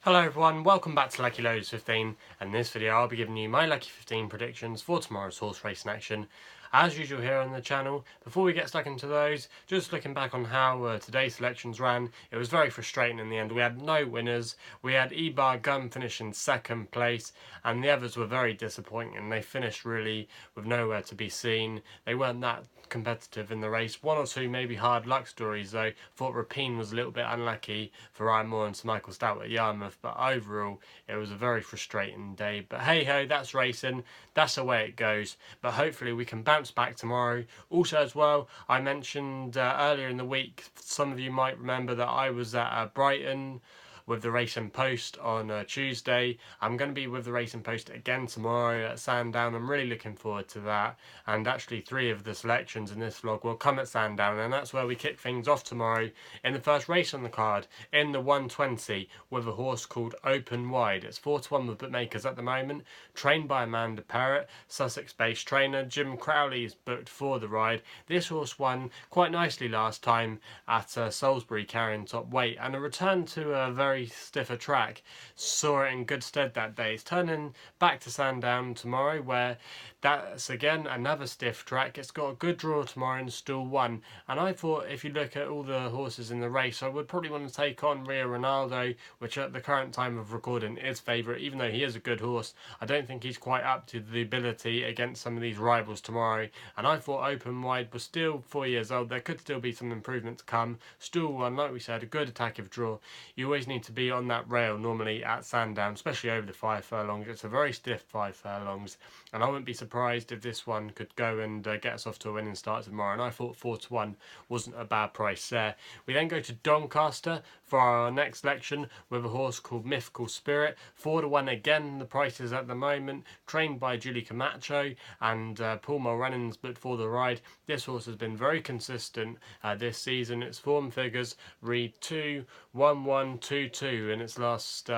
Hello everyone, welcome back to Lucky15, and in this video I'll be giving you my Lucky 15 predictions for tomorrow's horse racing action. As usual here on the channel, before we get stuck into those, just looking back on how today's selections ran, it was very frustrating in the end. We had no winners, we had Ebar Gun finishing second place, and the others were very disappointing. They finished really with nowhere to be seen. They weren't that competitive in the race. One or two maybe hard luck stories though. Thought Rapine was a little bit unlucky for Ryan Moore and Sir Michael Stout at Yarmouth, but overall it was a very frustrating day. But hey ho, that's racing, that's the way it goes. But hopefully we can bounce back tomorrow. Also as well, I mentioned earlier in the week, some of you might remember that I was at Brighton with the Racing Post on Tuesday. I'm going to be with the Racing Post again tomorrow at Sandown. I'm really looking forward to that. And actually 3 of the selections in this vlog will come at Sandown, and that's where we kick things off tomorrow in the first race on the card, in the 120, with a horse called Open Wide. It's 4-1 with bookmakers at the moment, trained by Amanda Parrott, Sussex-based trainer. Jim Crowley is booked for the ride. This horse won quite nicely last time at Salisbury, carrying top weight, and a return to a very stiffer track saw it in good stead that day. It's turning back to Sandown tomorrow, where that's again another stiff track. It's got a good draw tomorrow in stall 1, and I thought if you look at all the horses in the race, I would probably want to take on Rio Ronaldo, which at the current time of recording is favourite. Even though he is a good horse, I don't think he's quite up to the ability against some of these rivals tomorrow, and I thought Open Wide was still 4 years old. There could still be some improvement to come. Stall 1, like we said, a good attackive draw. You always need to be on that rail normally at Sandown, especially over the 5 furlongs. It's a very stiff 5 furlongs, and I wouldn't be surprised if this one could go and get us off to a winning start tomorrow, and I thought 4-1 wasn't a bad price there. We then go to Doncaster for our next selection with a horse called Mythical Spirit. 4-1 again, the prices at the moment, trained by Julie Camacho, and Paul Mulrennan's booked for the ride. This horse has been very consistent this season. Its form figures read 2, 1, 1, 2, 2 in its last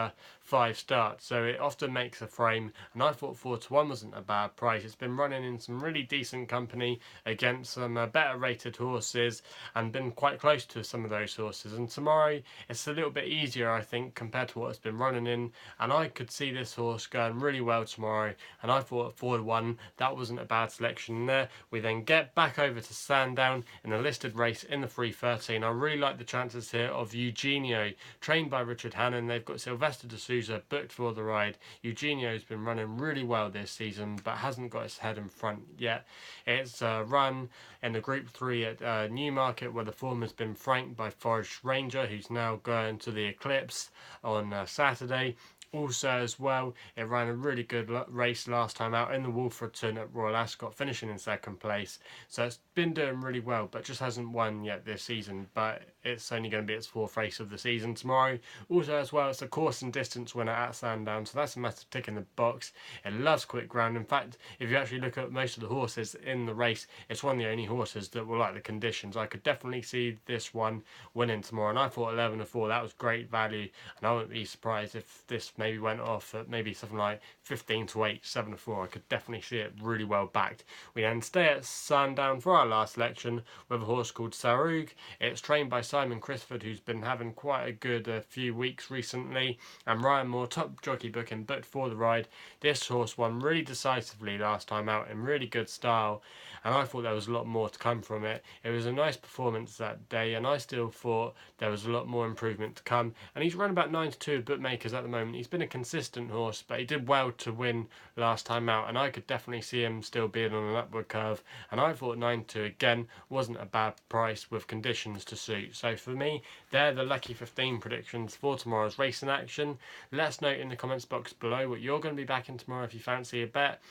5 starts, so it often makes a frame, and I thought 4-1 wasn't a bad price. It's been running in some really decent company against some better rated horses, and been quite close to some of those horses, and tomorrow it's a little bit easier I think compared to what it's been running in, and I could see this horse going really well tomorrow, and I thought 4-1 that wasn't a bad selection there. We then get back over to Sandown in a listed race in the 3:13. I really like the chances here of Euginio, trained by Richard Hannon. They've got Sylvester de Souza booked for the ride. Eugenio's been running really well this season, but hasn't got his head in front yet. It's run in the Group 3 at Newmarket, where the form has been franked by Forest Ranger, who's now going to the Eclipse on Saturday. Also as well, it ran a really good race last time out in the Wolverton at Royal Ascot, finishing in 2nd place. So it's been doing really well, but just hasn't won yet this season. But it's only going to be its 4th race of the season tomorrow. Also as well, it's a course and distance winner at Sandown, so that's a massive tick in the box. It loves quick ground. In fact, if you actually look at most of the horses in the race, it's one of the only horses that will like the conditions. I could definitely see this one winning tomorrow, and I thought 11-4, that was great value, and I wouldn't be surprised if this maybe went off at maybe something like 15-8, 7-4. I could definitely see it really well backed. We then stay at Sandown for our last selection with a horse called Saroog. It's trained by Simon Crisford, who's been having quite a good few weeks recently, and Ryan Moore, top jockey booking, booked for the ride. This horse won really decisively last time out in really good style, and I thought there was a lot more to come from it. It was a nice performance that day, and I still thought there was a lot more improvement to come, and he's run about 9-2 bookmakers at the moment. He's been a consistent horse, but he did well to win last time out, and I could definitely see him still being on an upward curve, and I thought 9-2 again wasn't a bad price with conditions to suit. So for me, they're the Lucky 15 predictions for tomorrow's racing action. Let us know in the comments box below what you're going to be backing tomorrow if you fancy a bet.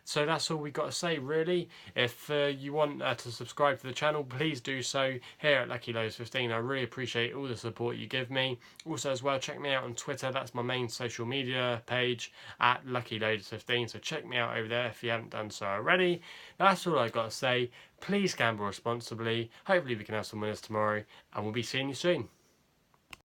So that's all we got to say really. If you want to subscribe to the channel, please do so here at Lucky15. I really appreciate all the support you give me. Also as well, check me out on Twitter. That's my main social media page at Lucky15. So check me out over there if you haven't done so already. That's all I've got to say. Please gamble responsibly. Hopefully we can have some winners tomorrow, and we'll be seeing you soon.